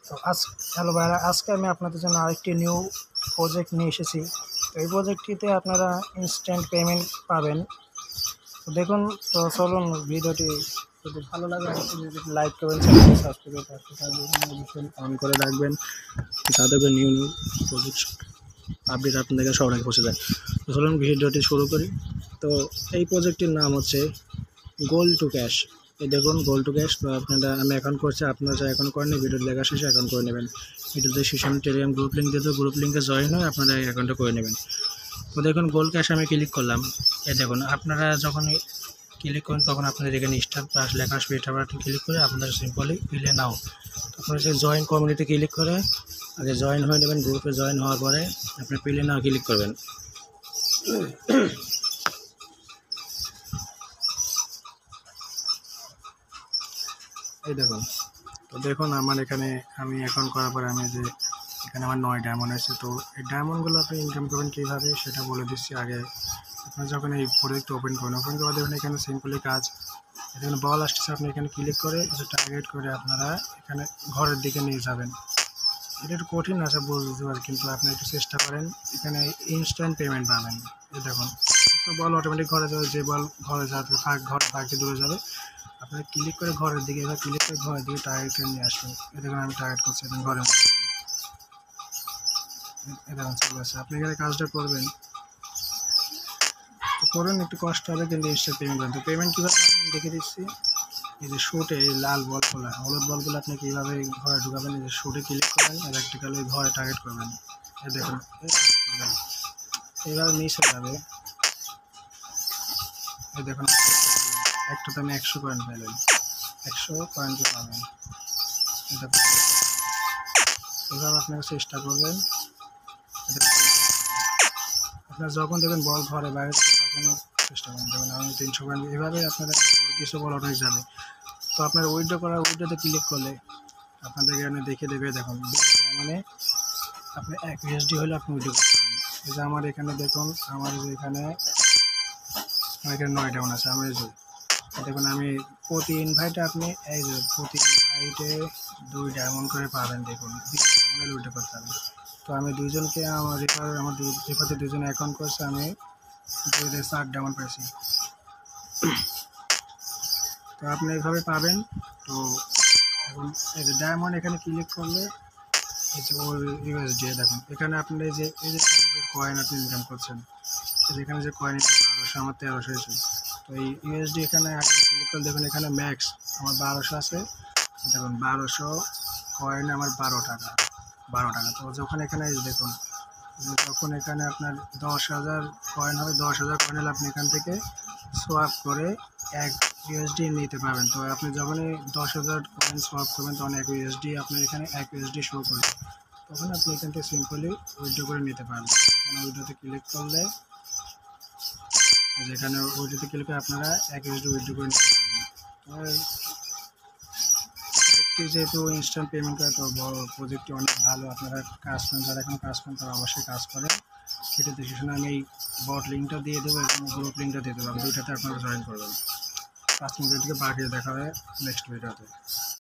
তো হ্যালো ভাইরা, আজকে আমি আপনাদের জন্য আরেকটি নিউ প্রজেক্ট নিয়ে এসেছি। তো এই প্রজেক্টটিতে আপনারা ইনস্ট্যান্ট পেমেন্ট পাবেন। তো দেখুন, তো চলুন ভিডিওটি যদি ভালো লাগে লাইক করবেন, চ্যানেলটি সাবস্ক্রাইব অন করে রাখবেন, যাতে নিউ নিউ প্রজেক্ট আপডেট আপনাদের সবার আগে পৌঁছে যায়। তো চলুন ভিডিওটি শুরু করি। তো এই প্রজেক্টটির নাম হচ্ছে গোল টু ক্যাশ। এই দেখুন গোল টু ক্যাশ। তো আপনারা আমি অ্যাকাউন্ট করছি, আপনারা যা অ্যাকাউন্ট করেন ভিডিও দেখা শেষে অ্যাকাউন্ট করে নেবেন। ভিডিওতে শেষে আমি টেলিগ্রাম গ্রুপ লিঙ্ক দিয়ে দেবো, গ্রুপ লিঙ্কে জয়েন হয়ে আপনারা এই অ্যাকাউন্টটা করে নেবেন। তো দেখুন গোল ক্যাশ আমি ক্লিক করলাম। এই দেখুন আপনারা যখন ক্লিক করেন তখন আপনাদের এখানে স্টার প্লাস লেখা আসবে, এটা আপনি ক্লিক করে আপনারা সিম্পলি পিলে নাও। তারপরে সেই জয়েন কমিউনিটি ক্লিক করে আগে জয়েন হয়ে নেবেন। গ্রুপে জয়েন হওয়ার পরে আপনি পিলে নাও ক্লিক করবেন। এই দেখুন, তো দেখুন আমার এখানে আমি অ্যাকাউন্ট করার পরে আমি যে এখানে আমার 9 ডায়মন্ড আছে। তো এই ডায়মন্ডগুলো আপনি ইনকাম করবেন কীভাবে সেটা বলে দিচ্ছি। আগে আপনার যখন এই প্রোডাক্ট ওপেন করে দেবেন, এখানে সিম্পলি কাজ, এখানে বল আসতেছে, আপনি এখানে ক্লিক করে এটা টার্গেট করে আপনারা এখানে ঘরের দিকে নিয়ে যাবেন। এটা একটু কঠিন আছে বুঝতে পারি, কিন্তু আপনি একটু চেষ্টা করেন, এখানে ইনস্ট্যান্ট পেমেন্ট পাবেন। এই দেখুন বল অটোমেটিক ঘরে যাবে, যে বল ঘরে যাবে ঘরে ফাঁকটি দূরে যাবে, আপনি ক্লিক করে ঘরের দিকে, এবার ক্লিক করে ঘরের দিকে টার্গেট করে নিয়ে আসবেন। এই দেখুন আমি টার্গেট করছি এবং ঘরে দেখুন চলে আসছে। আপনি এখানে কাজটা করবেন, তো করুন, একটু কষ্ট হবে কিন্তু ইনস্ট্যান্ট পেমেন্ট পাবেন। তো পেমেন্ট কীভাবে আপনি দেখে দিচ্ছি। এই যে শুটে এই লাল বলগুলো, হলুদ বলগুলো আপনি কীভাবে ঘরে ঢুকাবেন, এই যে শুটে ক্লিক করবেন, ইলেকট্রিক্যালি ঘরে টার্গেট করবেন। এই দেখুন এইভাবে মিস হয়ে যাবে। এই দেখুন একটাতে আমি 100 কয়েন পেলেন, 100 কয়েন পাবেন। এভাবে আপনারা চেষ্টা করবেন। আপনারা যখন দেখবেন বল ঘরে বাইরে তখনও চেষ্টা করবেন। দেখুন আমি 300 কয়েন, এভাবে আপনারা কিছু বল অনেক যাবে। তো আপনার উইড্রোতে ক্লিক করলে আপনাদের এখানে দেখে দেবে। দেখুন মানে আপনি 1 USD হলে আপনি উইড্রো করতে পারেন। এই যে আমার এখানে দেখুন, আমার যে এখানে 9 ডাউন আছে। আমি যে দেখুন আমি প্রতি ইনভাইটে আপনি এই যে প্রতি ইনভাইটে 2 ডায়মন্ড করে পাবেন। দেখুন 2 ডায়মন্ডে উইড্রো করতে পারেন। তো আমি দুইজনকে আমার রেফারে দুজনে অ্যাকাউন্ট করছে, আমি 4 ডায়মন্ড পেয়েছি। তো আপনি এইভাবে পাবেন। তো এখন এই যে ডায়মন্ড এখানে ক্লিক করলে এই যে USD দেখুন, এখানে আপনার এই যে কয়েন আপনি ইনকাম করছেন, এখানে যে কয়েন 1200, আমার 1300 হয়েছে। তো এই USD এখানে ক্লিক করলে দেখুন এখানে ম্যাক্স আমার 1200 আছে। দেখুন 1200 কয়েন আমার 12 টাকা। তো যখন এখানে দেখুন, যখন এখানে আপনার 10,000 কয়েন হবে, 10,000 কয়েন হলে আপনি এখান থেকে সোয়াপ করে 1 USD নিতে পারবেন। তো আপনি যখনই 10,000 কয়েন সোয়াপ করবেন তখন 1 USD আপনার এখানে 1 USD শো করবে, তখন আপনি এখান থেকে সিম্পলি উইথড্র করে নিতে পারবেন। এখানে উইথড্রোতে ক্লিক করলে যেখানে উইথড্রোতে ক্লিক করে আপনারা 1 USD উইথড্র করে নিতে পারবেন। যেহেতু ইনস্ট্যান্ট পেমেন্ট করে, তো বড় প্রজেক্টটি অনেক ভালো। আপনারা কাজ করেন, যারা এখন কাজ করেন তারা অবশ্যই কাজ করেন। সেটা দেখে শুনে আমি এই বট লিঙ্কটা দিয়ে দেবো এবং গ্রুপ লিঙ্কটা দিয়ে দেবো, দুইটাতে আপনারা জয়েন করবেন। 5 মিনিটের দিকে বাকি দেখা হয় নেক্সট ভিডিওতে।